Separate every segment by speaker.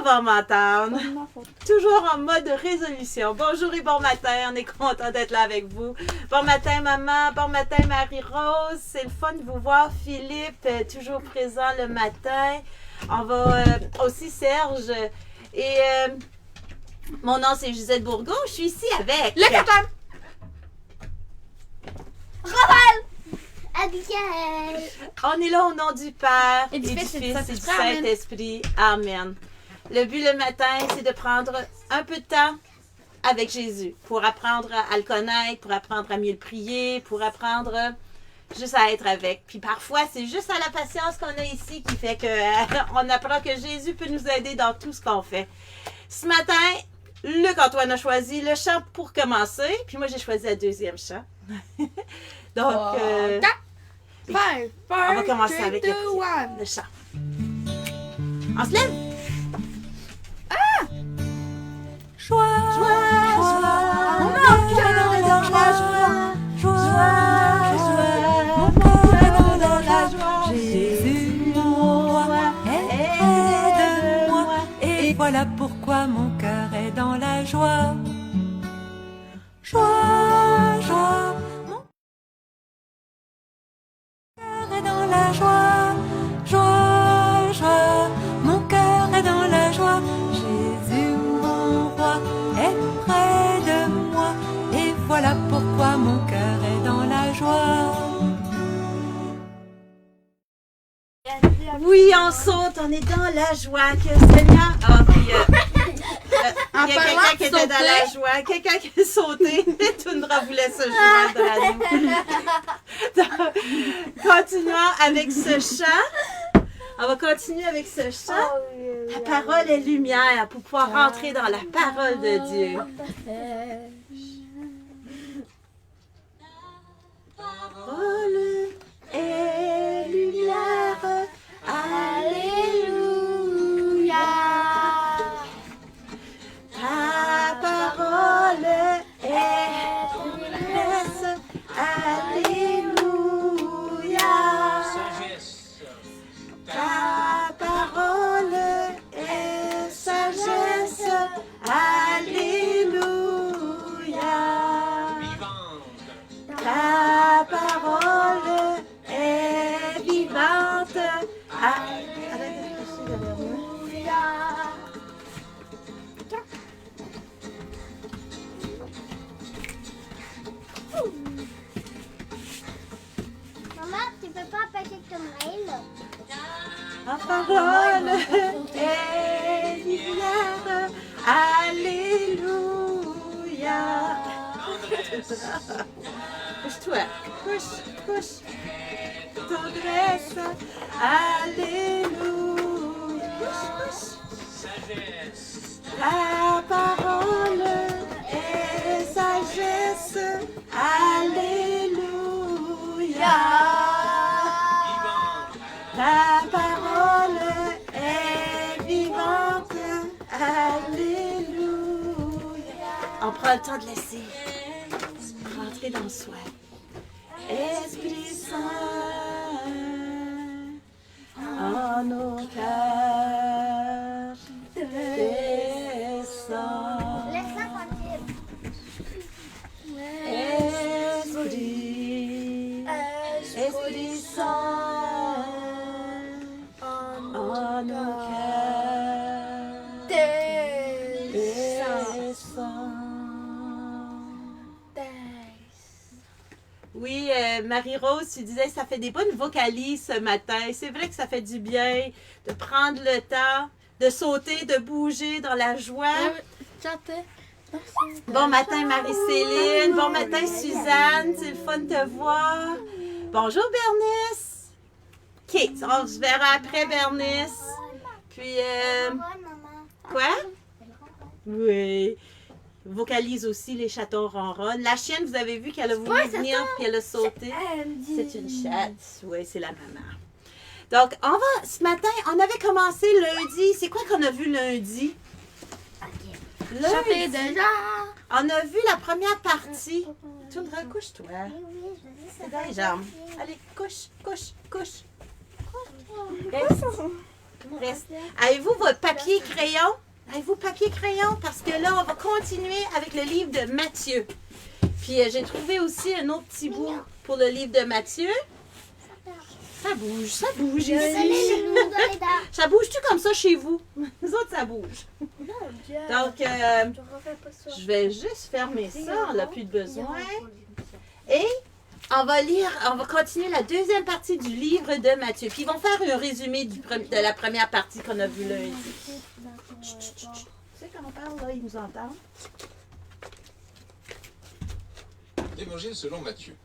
Speaker 1: va m'entendre. Toujours en mode résolution. Bonjour et bon matin, on est content d'être là avec vous. Bon matin maman, bon matin Marie-Rose. C'est le fun de vous voir. Philippe, toujours présent le matin. On va aussi Serge. Et mon nom c'est Gisèle Bourgault. Je suis ici avec...
Speaker 2: Le capitaine!
Speaker 3: Abigail.
Speaker 1: On est là au nom du Père
Speaker 2: Et du Fils
Speaker 1: et du Saint-Esprit. Amen. Le but le matin, c'est de prendre un peu de temps avec Jésus pour apprendre à le connaître, pour apprendre à mieux le prier, pour apprendre juste à être avec. Puis parfois, c'est juste à la patience qu'on a ici qui fait qu'on apprend que Jésus peut nous aider dans tout ce qu'on fait. Ce matin, Luc-Antoine a choisi le chant pour commencer, puis moi j'ai choisi le deuxième chant. Donc, on va commencer avec le chant. On se lève!
Speaker 2: Joie,
Speaker 1: Mon cœur est dans la joie. Mon cœur est dans la joie.
Speaker 2: Jésus, mon roi, est près de moi. Et voilà pourquoi mon cœur est dans la joie. Joie, joie, mon cœur est dans la joie. Joie, joie, mon cœur est dans la joie. Jésus, mon roi, est près de moi. Et voilà pourquoi mon cœur est dans la joie.
Speaker 1: Oui, on saute, on est dans la joie que le Seigneur. Ah, puis il y a quelqu'un qui était dans la joie, quelqu'un qui a sauté. Tundra voulait se joindre à nous. Continuons avec ce chant. On va continuer avec ce chant. La parole est lumière pour pouvoir rentrer dans la parole de Dieu. Parole est lumière.
Speaker 3: Alléluia.
Speaker 1: Ta parole est promesse. Alléluia. Ta parole est sagesse. Alléluia. Ta parole est vivante.
Speaker 3: Maman, tu peux pas passer ton mail?
Speaker 1: Ta parole est lumière. Alléluia. Couche-toi. Couche. Tendresse. Alléluia. Couche. Ta parole est sagesse. Alléluia. Ta parole est vivante. Alléluia. On prend le temps de laisser rentrer dans soi. Esprit Saint, en nos cœurs, descends.
Speaker 3: Laisse-la tranquille.
Speaker 1: Esprit Saint, en nos cœurs, descends. Oui, Marie-Rose, tu disais que ça fait des bonnes vocalises ce matin. C'est vrai que ça fait du bien de prendre le temps, de sauter, de bouger dans la joie. Bon matin Marie-Céline, bon matin Suzanne, c'est le fun de te voir. Bonjour Bernice. OK, on se verra après Bernice. Puis, quoi? Oui. Vocalise aussi les chatons ronronnent. La chienne, vous avez vu qu'elle a voulu venir puis elle a sauté. C'est une chatte. Oui, c'est la maman. Donc, ce matin, on avait commencé lundi. C'est quoi qu'on a vu lundi?
Speaker 2: Chanter déjà.
Speaker 1: On a vu la première partie. Tundra, couche-toi. C'est dans les jambes. Allez, couche. Reste. Avez-vous votre papier-crayon? Avez-vous papier-crayon? Parce que là, on va continuer avec le livre de Matthieu. Puis j'ai trouvé aussi un autre petit bout pour le livre de Matthieu. Ça bouge ici. Ça bouge-tu comme ça chez vous? Nous autres, ça bouge. Donc, je vais juste fermer ça. On n'a plus de besoin. Et on va continuer la deuxième partie du livre de Matthieu. Puis ils vont faire un résumé de la première partie qu'on a vue lundi. Tu sais quand on parle, là, ils nous entendent.
Speaker 4: L'Évangile selon Matthieu.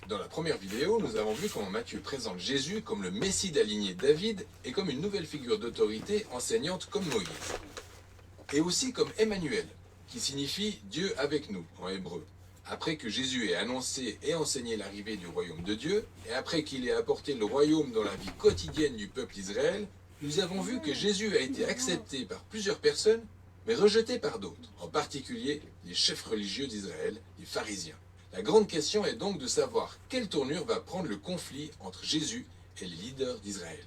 Speaker 4: Dans la première vidéo, nous avons vu comment Matthieu présente Jésus comme le Messie de la lignée de David et comme une nouvelle figure d'autorité enseignante comme Moïse. Et aussi comme Emmanuel, qui signifie Dieu avec nous en hébreu. Après que Jésus ait annoncé et enseigné l'arrivée du royaume de Dieu, et après qu'il ait apporté le royaume dans la vie quotidienne du peuple d'Israël, nous avons vu que Jésus a été accepté par plusieurs personnes, mais rejeté par d'autres, en particulier les chefs religieux d'Israël, les pharisiens. La grande question est donc de savoir quelle tournure va prendre le conflit entre Jésus et les leaders d'Israël.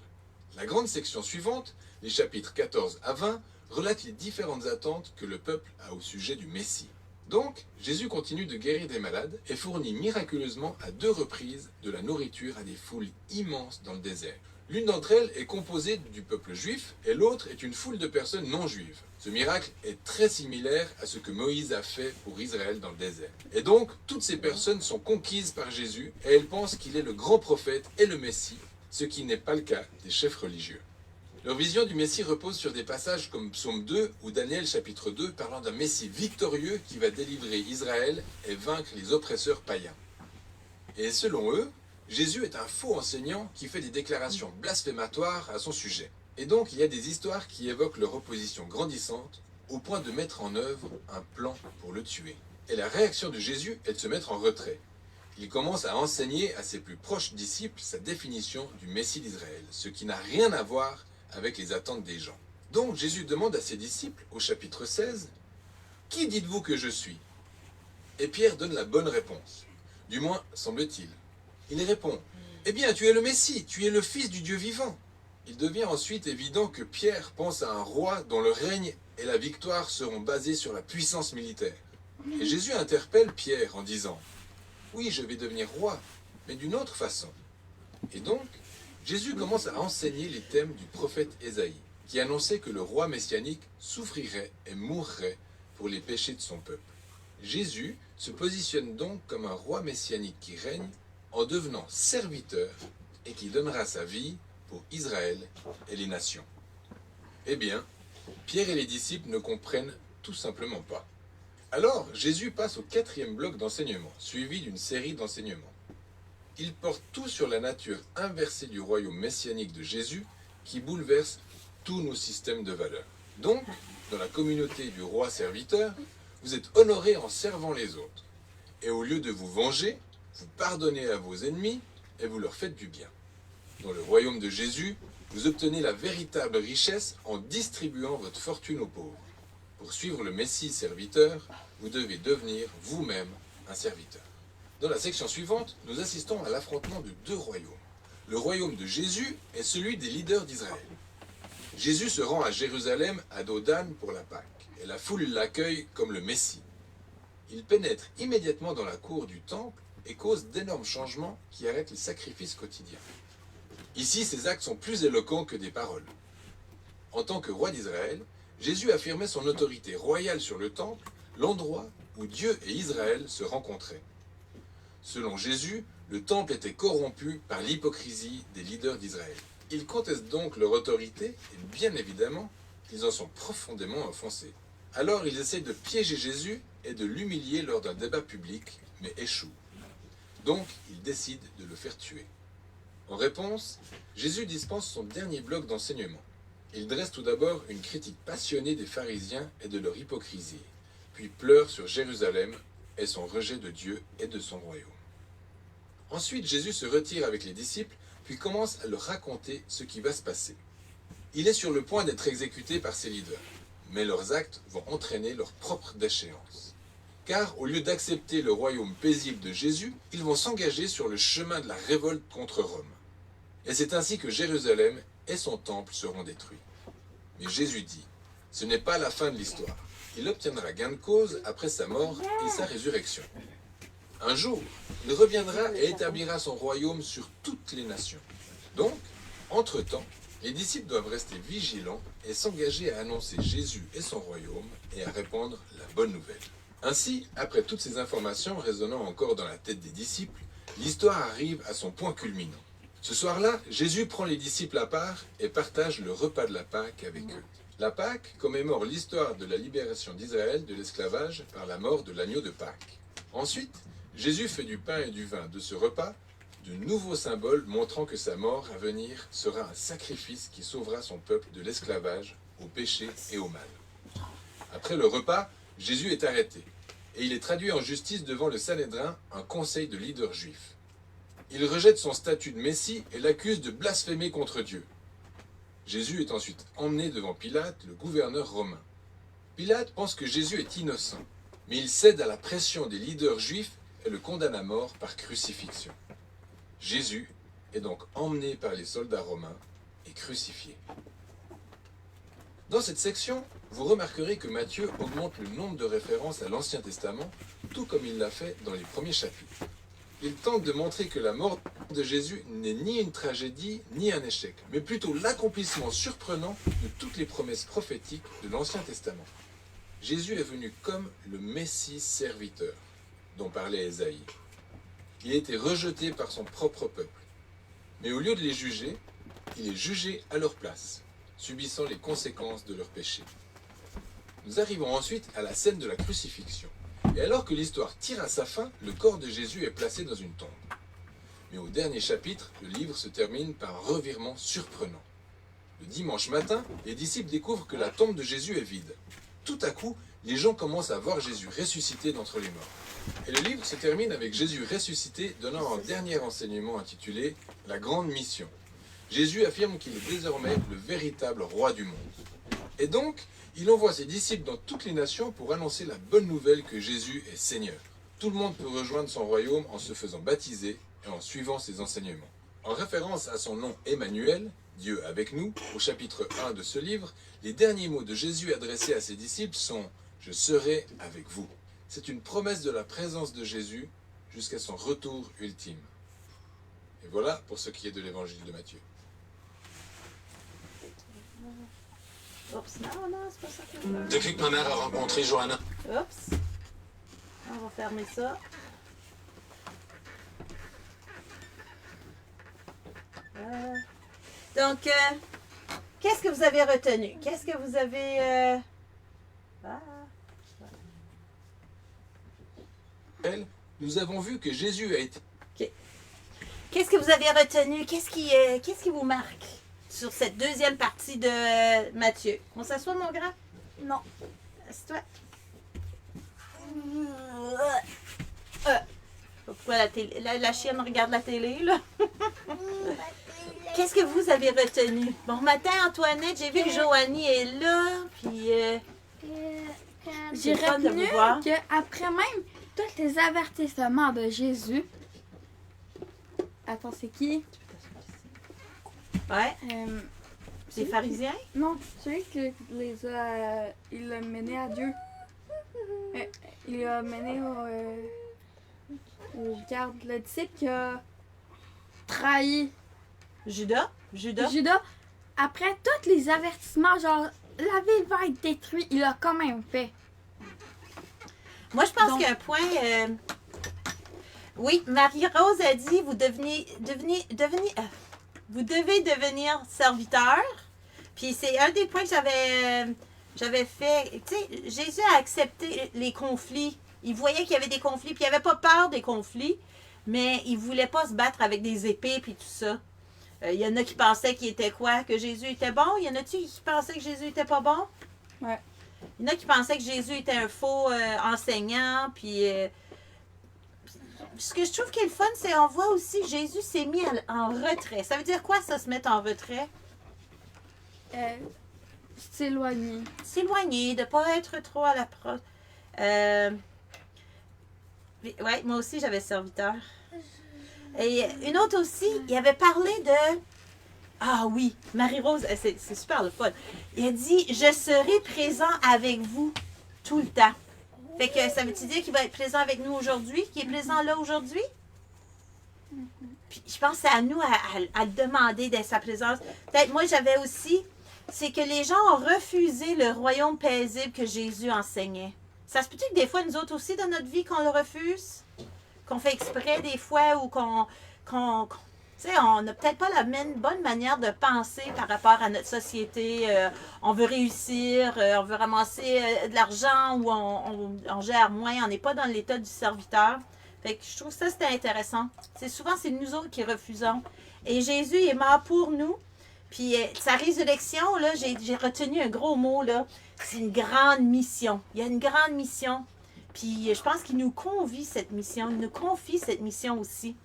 Speaker 4: La grande section suivante, les chapitres 14 à 20, relate les différentes attentes que le peuple a au sujet du Messie. Donc, Jésus continue de guérir des malades et fournit miraculeusement à 2 reprises de la nourriture à des foules immenses dans le désert. L'une d'entre elles est composée du peuple juif et l'autre est une foule de personnes non juives. Ce miracle est très similaire à ce que Moïse a fait pour Israël dans le désert. Et donc, toutes ces personnes sont conquises par Jésus et elles pensent qu'il est le grand prophète et le Messie, ce qui n'est pas le cas des chefs religieux. Leur vision du Messie repose sur des passages comme Psaume 2 ou Daniel chapitre 2 parlant d'un Messie victorieux qui va délivrer Israël et vaincre les oppresseurs païens. Et selon eux, Jésus est un faux enseignant qui fait des déclarations blasphématoires à son sujet. Et donc il y a des histoires qui évoquent leur opposition grandissante au point de mettre en œuvre un plan pour le tuer. Et la réaction de Jésus est de se mettre en retrait. Il commence à enseigner à ses plus proches disciples sa définition du Messie d'Israël, ce qui n'a rien à voir avec les attentes des gens. Donc Jésus demande à ses disciples, au chapitre 16, « Qui dites-vous que je suis ?» Et Pierre donne la bonne réponse. Du moins, semble-t-il. Il répond, « Eh bien, tu es le Messie, tu es le Fils du Dieu vivant. » Il devient ensuite évident que Pierre pense à un roi dont le règne et la victoire seront basés sur la puissance militaire. Et Jésus interpelle Pierre en disant, « Oui, je vais devenir roi, mais d'une autre façon. » Et donc, Jésus commence à enseigner les thèmes du prophète Ésaïe, qui annonçait que le roi messianique souffrirait et mourrait pour les péchés de son peuple. Jésus se positionne donc comme un roi messianique qui règne en devenant serviteur et qui donnera sa vie pour Israël et les nations. Eh bien, Pierre et les disciples ne comprennent tout simplement pas. Alors, Jésus passe au 4e bloc d'enseignement, suivi d'une série d'enseignements. Il porte tout sur la nature inversée du royaume messianique de Jésus qui bouleverse tous nos systèmes de valeurs. Donc, dans la communauté du roi serviteur, vous êtes honorés en servant les autres. Et au lieu de vous venger, vous pardonnez à vos ennemis et vous leur faites du bien. Dans le royaume de Jésus, vous obtenez la véritable richesse en distribuant votre fortune aux pauvres. Pour suivre le Messie serviteur, vous devez devenir vous-même un serviteur. Dans la section suivante, nous assistons à l'affrontement de 2 royaumes. Le royaume de Jésus est celui des leaders d'Israël. Jésus se rend à Jérusalem à dos d'âne pour la Pâque, et la foule l'accueille comme le Messie. Il pénètre immédiatement dans la cour du temple et cause d'énormes changements qui arrêtent les sacrifices quotidiens. Ici, ces actes sont plus éloquents que des paroles. En tant que roi d'Israël, Jésus affirmait son autorité royale sur le temple, l'endroit où Dieu et Israël se rencontraient. Selon Jésus, le temple était corrompu par l'hypocrisie des leaders d'Israël. Ils contestent donc leur autorité et bien évidemment, ils en sont profondément offensés. Alors ils essaient de piéger Jésus et de l'humilier lors d'un débat public, mais échouent. Donc ils décident de le faire tuer. En réponse, Jésus dispense son dernier bloc d'enseignement. Il dresse tout d'abord une critique passionnée des pharisiens et de leur hypocrisie, puis pleure sur Jérusalem et son rejet de Dieu et de son royaume. Ensuite, Jésus se retire avec les disciples, puis commence à leur raconter ce qui va se passer. Il est sur le point d'être exécuté par ses leaders, mais leurs actes vont entraîner leur propre déchéance. Car au lieu d'accepter le royaume paisible de Jésus, ils vont s'engager sur le chemin de la révolte contre Rome. Et c'est ainsi que Jérusalem et son temple seront détruits. Mais Jésus dit, ce n'est pas la fin de l'histoire. Il obtiendra gain de cause après sa mort et sa résurrection. Un jour, il reviendra et établira son royaume sur toutes les nations. Donc, entre-temps, les disciples doivent rester vigilants et s'engager à annoncer Jésus et son royaume et à répandre la bonne nouvelle. Ainsi, après toutes ces informations résonnant encore dans la tête des disciples, l'histoire arrive à son point culminant. Ce soir-là, Jésus prend les disciples à part et partage le repas de la Pâque avec eux. La Pâque commémore l'histoire de la libération d'Israël de l'esclavage par la mort de l'agneau de Pâques. Ensuite, Jésus fait du pain et du vin de ce repas de nouveaux symboles montrant que sa mort à venir sera un sacrifice qui sauvera son peuple de l'esclavage, au péché et au mal. Après le repas, Jésus est arrêté et il est traduit en justice devant le Sanhédrin, un conseil de leaders juifs. Il rejette son statut de Messie et l'accuse de blasphémer contre Dieu. Jésus est ensuite emmené devant Pilate, le gouverneur romain. Pilate pense que Jésus est innocent, mais il cède à la pression des leaders juifs et le condamne à mort par crucifixion. Jésus est donc emmené par les soldats romains et crucifié. Dans cette section, vous remarquerez que Matthieu augmente le nombre de références à l'Ancien Testament, tout comme il l'a fait dans les premiers chapitres. Il tente de montrer que la mort de Jésus n'est ni une tragédie ni un échec, mais plutôt l'accomplissement surprenant de toutes les promesses prophétiques de l'Ancien Testament. Jésus est venu comme le Messie serviteur, dont parlait Ésaïe. Il a été rejeté par son propre peuple. Mais au lieu de les juger, il est jugé à leur place, subissant les conséquences de leurs péchés. Nous arrivons ensuite à la scène de la crucifixion. Et alors que l'histoire tire à sa fin, le corps de Jésus est placé dans une tombe. Mais au dernier chapitre, le livre se termine par un revirement surprenant. Le dimanche matin, les disciples découvrent que la tombe de Jésus est vide. Tout à coup, les gens commencent à voir Jésus ressuscité d'entre les morts. Et le livre se termine avec Jésus ressuscité, donnant un dernier enseignement intitulé « La grande mission ». Jésus affirme qu'il est désormais le véritable roi du monde. Et donc, il envoie ses disciples dans toutes les nations pour annoncer la bonne nouvelle que Jésus est Seigneur. Tout le monde peut rejoindre son royaume en se faisant baptiser et en suivant ses enseignements. En référence à son nom Emmanuel, Dieu avec nous, au chapitre 1 de ce livre, les derniers mots de Jésus adressés à ses disciples sont « Je serai avec vous ». C'est une promesse de la présence de Jésus jusqu'à son retour ultime. Et voilà pour ce qui est de l'évangile de Matthieu.
Speaker 1: Oups, non, c'est pas ça que je veux.
Speaker 5: Depuis que ma mère a rencontré Johanna.
Speaker 1: Oups. On va fermer ça. Donc, qu'est-ce que vous avez retenu? Qu'est-ce que vous avez...
Speaker 4: Nous avons vu que Jésus a été...
Speaker 1: Qu'est-ce que vous avez retenu? Qu'est-ce qui vous marque sur cette deuxième partie de Matthieu? On s'assoit, mon grand? Non. Assieds-toi. Pourquoi la chienne regarde la télé, là? Qu'est-ce que vous avez retenu? Bon matin, Antoinette. J'ai vu que Joanie est là. Puis,
Speaker 6: j'ai retenu qu'après même tous les avertissements de Jésus... Attends, c'est qui?
Speaker 1: Ouais. C'est pharisien?
Speaker 6: Non, celui qui il l'a mené à Dieu. Il l'a mené au garde, le disciple qui a trahi
Speaker 1: Judas.
Speaker 6: Après tous les avertissements, genre, la ville va être détruite, il l'a quand même fait.
Speaker 1: Moi, je pense qu'il y a un point... Oui, Marie-Rose a dit, vous devez devenir serviteur. Puis c'est un des points que j'avais fait. Tu sais, Jésus a accepté les conflits. Il voyait qu'il y avait des conflits, puis il n'avait pas peur des conflits, mais il ne voulait pas se battre avec des épées puis tout ça. Il y en a qui pensaient qu'il était quoi? Que Jésus était bon? Il y en a-tu qui pensaient que Jésus était pas bon?
Speaker 6: Ouais.
Speaker 1: Il y en a qui pensaient que Jésus était un faux enseignant, puis... ce que je trouve qui est le fun, c'est qu'on voit aussi Jésus s'est mis en retrait. Ça veut dire quoi, ça, se mettre en retrait?
Speaker 6: S'éloigner.
Speaker 1: S'éloigner, de ne pas être trop à l'approche. Oui, moi aussi, j'avais serviteur. Et une autre aussi, il avait parlé de Ah oui, Marie-Rose, c'est super le fun. Il a dit, je serai présent avec vous tout le temps. Fait que ça veut-tu dire qu'il va être présent avec nous aujourd'hui, qu'il est présent là aujourd'hui? Puis je pense que c'est à nous à le demander d'être sa présence. Peut-être moi j'avais aussi, c'est que les gens ont refusé le royaume paisible que Jésus enseignait. Ça se peut-tu que des fois, nous autres aussi, dans notre vie, qu'on le refuse? Qu'on fait exprès des fois ou tu sais, on n'a peut-être pas la bonne manière de penser par rapport à notre société. On veut réussir, on veut ramasser de l'argent ou on gère moins. On n'est pas dans l'état du serviteur. Fait que je trouve ça, c'était intéressant. Souvent, c'est nous autres qui refusons. Et Jésus est mort pour nous. Puis sa résurrection, là, j'ai retenu un gros mot, là. C'est une grande mission. Il y a une grande mission. Puis je pense qu'il nous confie cette mission. Il nous confie cette mission aussi.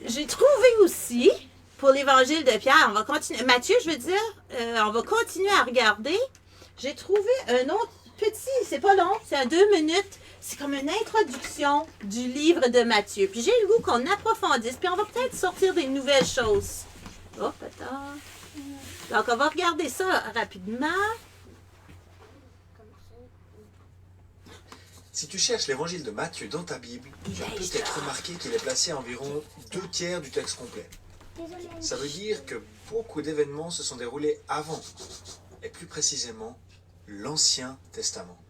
Speaker 1: J'ai trouvé aussi, pour l'évangile de Pierre, on va continuer. Matthieu, je veux dire, on va continuer à regarder. J'ai trouvé un autre petit, c'est pas long, c'est à 2 minutes. C'est comme une introduction du livre de Matthieu. Puis j'ai le goût qu'on approfondisse, puis on va peut-être sortir des nouvelles choses. Oh, attends. Donc, on va regarder ça rapidement.
Speaker 5: Si tu cherches l'évangile de Matthieu dans ta Bible, tu as peut-être remarqué qu'il est placé à environ 2/3 du texte complet.
Speaker 3: Désolée.
Speaker 5: Ça veut dire que beaucoup d'événements se sont déroulés avant, et plus précisément, l'Ancien Testament.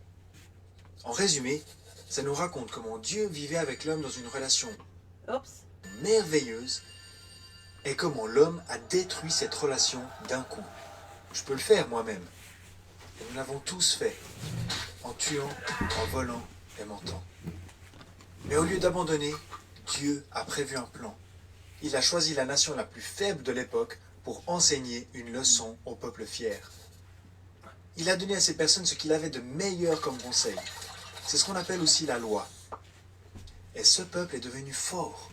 Speaker 5: En résumé, ça nous raconte comment Dieu vivait avec l'homme dans une relation
Speaker 1: Oups.
Speaker 5: merveilleuse et comment l'homme a détruit cette relation d'un coup. Je peux le faire moi-même. Et nous l'avons tous fait, en tuant, en volant et mentant. Mais au lieu d'abandonner, Dieu a prévu un plan. Il a choisi la nation la plus faible de l'époque pour enseigner une leçon au peuple fier. Il a donné à ces personnes ce qu'il avait de meilleur comme conseil. C'est ce qu'on appelle aussi la loi. Et ce peuple est devenu fort.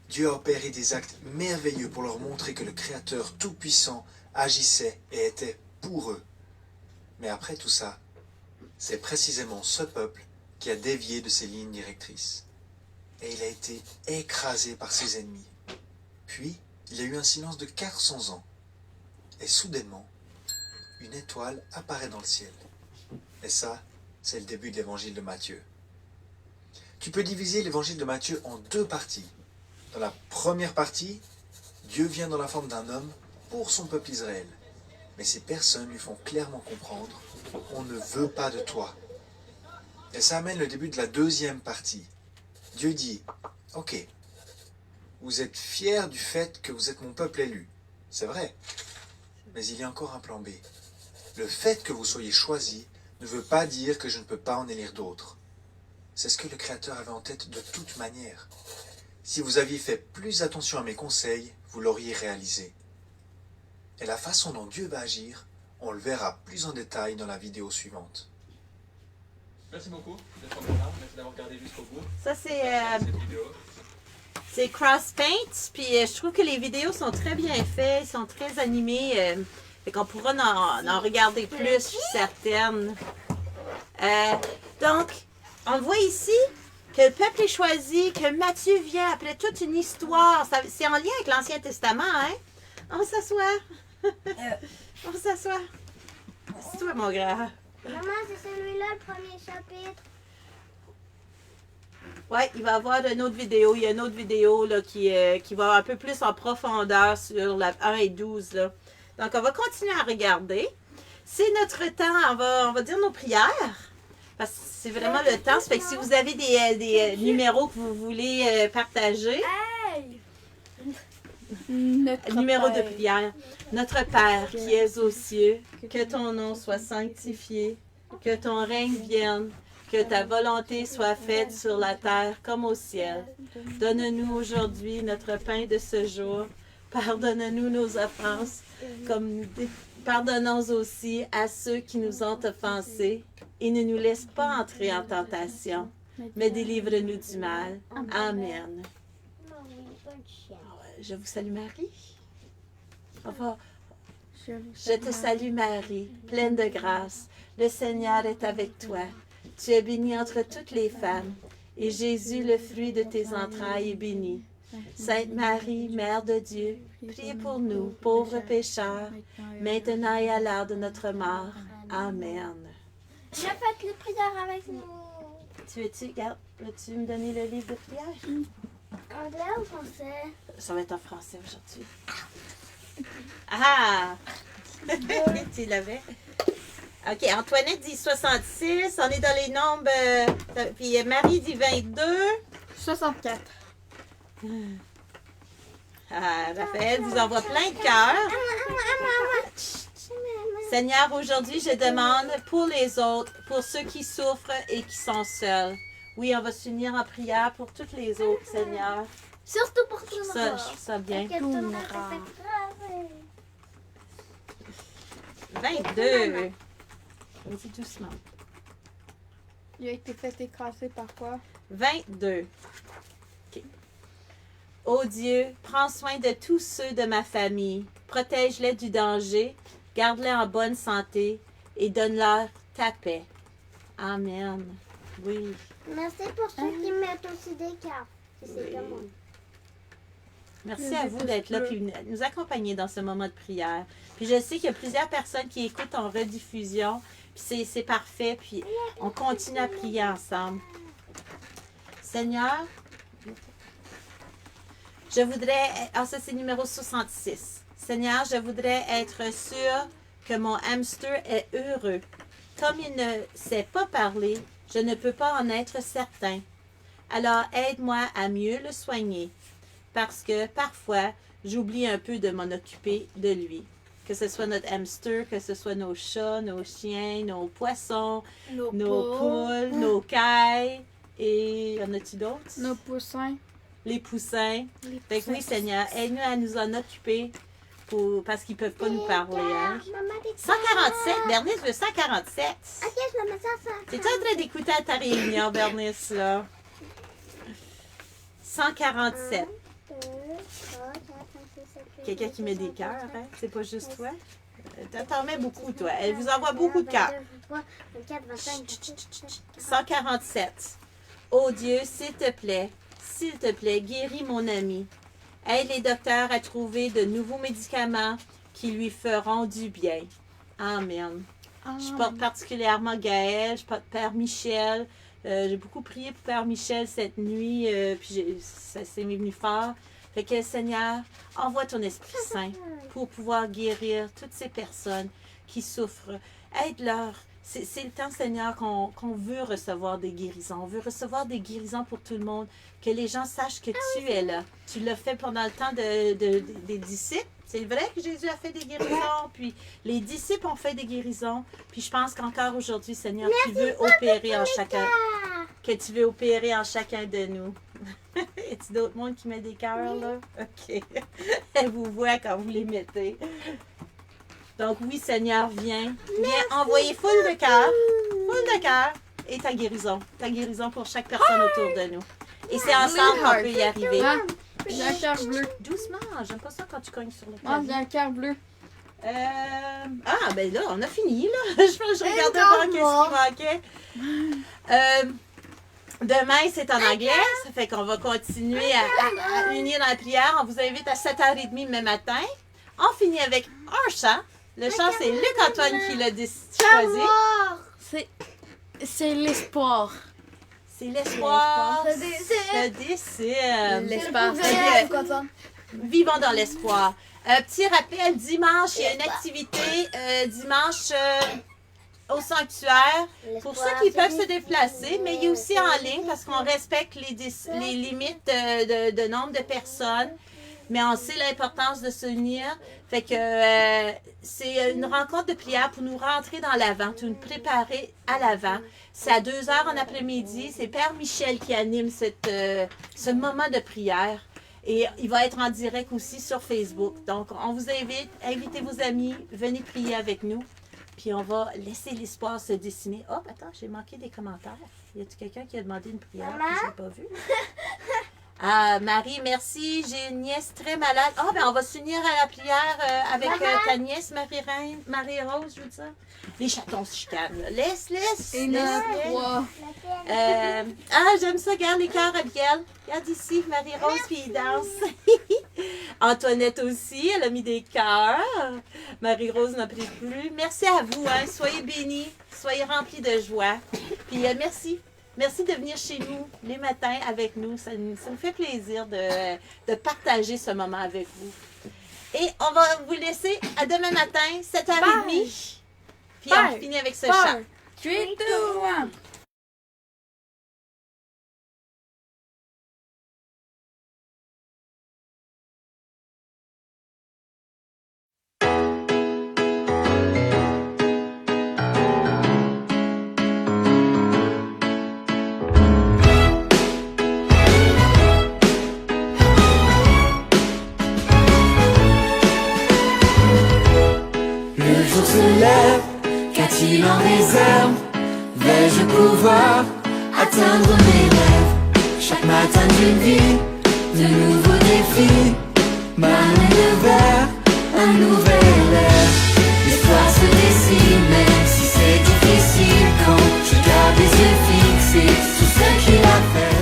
Speaker 5: Dieu a opéré des actes merveilleux pour leur montrer que le Créateur Tout-Puissant agissait et était pour eux. Mais après tout ça, c'est précisément ce peuple qui a dévié de ses lignes directrices. Et il a été écrasé par ses ennemis. Puis, il y a eu un silence de 400 ans. Et soudainement, une étoile apparaît dans le ciel. Et ça, c'est le début de l'évangile de Matthieu. Tu peux diviser l'évangile de Matthieu en 2 parties. Dans la première partie, Dieu vient dans la forme d'un homme pour son peuple Israël. Mais ces personnes lui font clairement comprendre « On ne veut pas de toi ». Et ça amène le début de la 2e partie. Dieu dit « Ok, vous êtes fiers du fait que vous êtes mon peuple élu. C'est vrai. Mais il y a encore un plan B. Le fait que vous soyez choisis ne veut pas dire que je ne peux pas en élire d'autres. C'est ce que le Créateur avait en tête de toute manière. Si vous aviez fait plus attention à mes conseils, vous l'auriez réalisé. Et la façon dont Dieu va agir, on le verra plus en détail dans la vidéo suivante.
Speaker 7: Merci beaucoup d'être encore là. Merci d'avoir regardé jusqu'au bout.
Speaker 1: Ça,
Speaker 7: cette vidéo.
Speaker 1: c'est CrossPaint. Puis je trouve que les vidéos sont très bien faites, sont très animées. Fait qu'on pourra en regarder plus, je suis certaine. Donc, on voit ici que le peuple est choisi, que Matthieu vient après toute une histoire. C'est en lien avec l'Ancien Testament, hein? On s'assoit. On s'assoit. C'est toi, mon grand.
Speaker 3: Maman, c'est celui-là le premier chapitre.
Speaker 1: Oui, il va y avoir une autre vidéo. Il y a une autre vidéo là, qui va un peu plus en profondeur sur la 1 et 12. Là. Donc, on va continuer à regarder. C'est notre temps, on va dire nos prières. Parce que c'est vraiment le temps. Ça fait que si vous avez des numéros que vous voulez partager, numéro de prière. Notre Père qui es aux cieux, que ton nom soit sanctifié, que ton règne vienne, que ta volonté soit faite sur la terre comme au ciel. Donne-nous aujourd'hui notre pain de ce jour. Pardonne-nous nos offenses, comme nous pardonnons aussi à ceux qui nous ont offensés. Et ne nous laisse pas entrer en tentation, mais délivre-nous du mal. Amen. Je vous salue Marie. Je te salue Marie, pleine de grâce. Le Seigneur est avec toi. Tu es bénie entre toutes les femmes. Et Jésus, le fruit de tes entrailles, est béni. Sainte Marie, Mère de Dieu, priez pour nous, pauvres pécheurs, maintenant et à l'heure de notre mort. Amen.
Speaker 3: Répète les prières avec nous.
Speaker 1: Veux-tu me donner le livre de prière?
Speaker 3: Anglais ou français?
Speaker 1: Ça va être en français aujourd'hui. Ah! Tu l'avais? OK, Antoinette dit 66. On est dans les nombres. Puis Marie dit 22.
Speaker 6: 64.
Speaker 1: Ah, Raphaël vous envoie plein de cœurs. Seigneur, aujourd'hui, je demande pour les autres, pour ceux qui souffrent et qui sont seuls. Oui, on va s'unir en prière pour toutes les autres, Seigneur.
Speaker 3: Surtout pour tout le
Speaker 1: Ça, je
Speaker 3: monde.
Speaker 1: trouve ça bien. 22. Vas-y doucement.
Speaker 6: Il a été fait écraser par quoi?
Speaker 1: 22. OK. Ô Dieu, prends soin de tous ceux de ma famille. Protège-les du danger. Garde-les en bonne santé et donne-leur ta paix. Amen. Oui.
Speaker 3: Merci pour ceux qui mettent aussi des cartes. C'est comme moi.
Speaker 1: Merci à vous d'être là et nous accompagner dans ce moment de prière. Puis je sais qu'il y a plusieurs personnes qui écoutent en rediffusion. Puis c'est parfait. Puis on continue à prier ensemble. Seigneur, je voudrais... Ah, ça c'est numéro 66. Seigneur, je voudrais être sûre que mon hamster est heureux. Comme il ne sait pas parler, je ne peux pas en être certain. Alors aide-moi à mieux le soigner. Parce que parfois, j'oublie un peu de m'en occuper de lui. Que ce soit notre hamster, que ce soit nos chats, nos chiens, nos poissons, nos poules, nos cailles. Et y en a-t-il d'autres?
Speaker 6: Nos poussins.
Speaker 1: Les poussins. Fait que oui, Seigneur, aide-nous à nous en occuper parce qu'ils ne peuvent pas nous parler. Hein? 147, Bernice veut 147.
Speaker 3: Ok, je le mets ça.
Speaker 1: Tu es en train d'écouter à ta réunion, Bernice, là. 147. Quelqu'un qui met des cœurs, hein? C'est pas juste toi? T'en mets beaucoup, toi. Elle vous envoie beaucoup de cœurs. 147. Oh Dieu, s'il te plaît, guéris mon ami. Aide les docteurs à trouver de nouveaux médicaments qui lui feront du bien. Amen. Je porte particulièrement Gaël, je porte Père Michel. J'ai beaucoup prié pour Père Michel cette nuit, puis ça s'est venu fort. Fait que Seigneur, envoie ton Esprit Saint pour pouvoir guérir toutes ces personnes qui souffrent. Aide-leur. C'est le temps, Seigneur, qu'on veut recevoir des guérisons. On veut recevoir des guérisons pour tout le monde. Que les gens sachent que tu es là. Tu l'as fait pendant le temps des disciples. C'est vrai que Jésus a fait des guérisons, puis les disciples ont fait des guérisons. Puis je pense qu'encore aujourd'hui, Seigneur, tu veux opérer en chacun. Que tu veux opérer en chacun de nous. Y a-t-il d'autres monde qui met des cœurs, là? OK. Elle vous voit quand vous les mettez. Donc oui, Seigneur, viens envoyer foule de cœur et ta guérison pour chaque personne autour de nous. Et c'est ensemble qu'on peut y arriver.
Speaker 6: Ah, j'ai un cœur bleu.
Speaker 1: Doucement, j'aime pas ça quand tu cognes sur le
Speaker 6: Ah,
Speaker 1: clavier.
Speaker 6: j'ai un cœur bleu.
Speaker 1: Ben là, on a fini, là. Je regardais voir qu'est-ce qui manquait. Demain, c'est en anglais. Ça fait qu'on va continuer à unir dans la prière. On vous invite à 7h30 demain matin. On finit avec un chant. Le chant, c'est Luc-Antoine qui l'a choisi.
Speaker 6: C'est l'espoir.
Speaker 1: C'est l'espoir.
Speaker 3: Se
Speaker 1: dessine.
Speaker 6: L'espoir.
Speaker 1: Vivons dans l'espoir. Petit rappel, dimanche, il y a une activité dimanche au sanctuaire pour ceux qui peuvent se déplacer, mais il y a aussi en ligne parce qu'on respecte les limites de nombre de personnes. Mais on sait l'importance de se unir. Fait que c'est une rencontre de prière pour nous rentrer dans l'avant, pour nous préparer à l'avant. C'est à 2h en après-midi. C'est Père Michel qui anime ce moment de prière. Et il va être en direct aussi sur Facebook. Donc, on vous invite, invitez vos amis, venez prier avec nous. Puis on va laisser l'espoir se dessiner. Hop, attends, j'ai manqué des commentaires. Y a-t-il quelqu'un qui a demandé une prière que je n'ai pas vue? Marie, merci. J'ai une nièce très malade. Ah, ben on va s'unir à la prière avec ta nièce, Marie-Rose, je veux dire. Les chatons se chicanent. Là. Laisse.
Speaker 6: Et notre roi.
Speaker 1: J'aime ça. Regarde les cœurs, Abigail. Regarde ici, Marie-Rose, puis il danse. Antoinette aussi, elle a mis des cœurs. Marie-Rose n'en prie plus. Merci à vous. Hein. Soyez bénis. Soyez remplis de joie. Puis merci. Merci de venir chez nous les matins avec nous. Ça nous fait plaisir de partager ce moment avec vous. Et on va vous laisser à demain matin, 7h30. Puis on finit avec ce chant.
Speaker 6: 3, 2, 1.
Speaker 2: Le jour se lève, qu'a-t-il en réserve? Vais-je pouvoir atteindre mes rêves? Chaque matin d'une vie, de nouveaux défis m'amène vers un nouvel ère. L'histoire se dessine, même si c'est difficile. Quand je garde les yeux fixés sur ce qu'il a fait,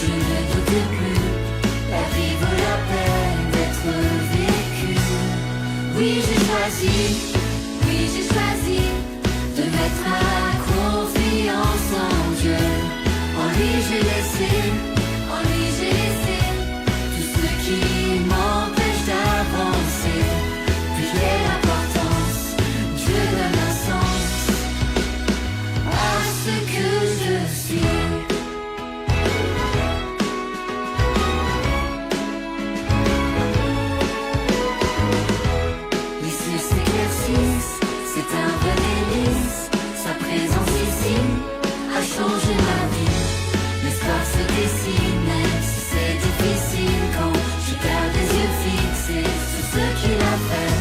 Speaker 2: je ne doute plus, la vie vaut la peine d'être vécue. Oui, j'ai choisi de mettre ma confiance en Dieu. En lui j'ai laissé tout ce qui m'empêche d'avancer. Puis quelle importance, Dieu donne un sens à ce que je suis. Les cieux s'éclaircissent, c'est un vrai délice. Sa présence ici a changé ma vie. L'histoire se dessine, même si c'est difficile. Quand je garde les yeux fixés sur ce qu'il a fait,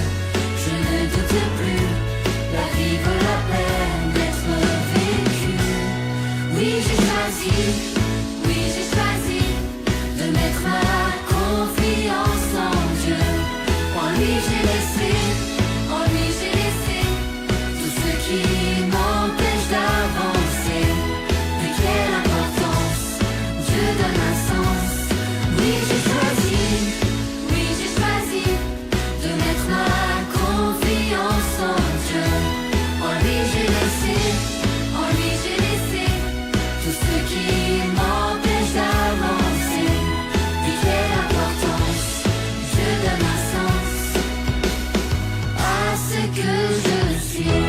Speaker 2: je ne doute plus, la vie vaut la peine d'être vécue. Oui, j'ai choisi de mettre ma confiance en Dieu. En lui j'ai laissé tout ce qui m'empêche d'avancer. Mais quelle importance, Dieu donne un sens. Oui, j'ai choisi de mettre ma confiance en Dieu. En lui j'ai laissé tout ce qui m'empêche d'avancer. Mais quelle importance, Dieu donne un sens à ce que je suis.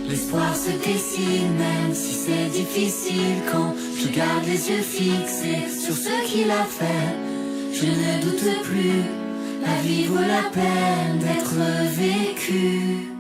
Speaker 2: L'espoir se dessine, même si c'est difficile. Quand je garde les yeux fixés sur ce qu'il a fait, je ne doute plus, la vie vaut la peine d'être vécue.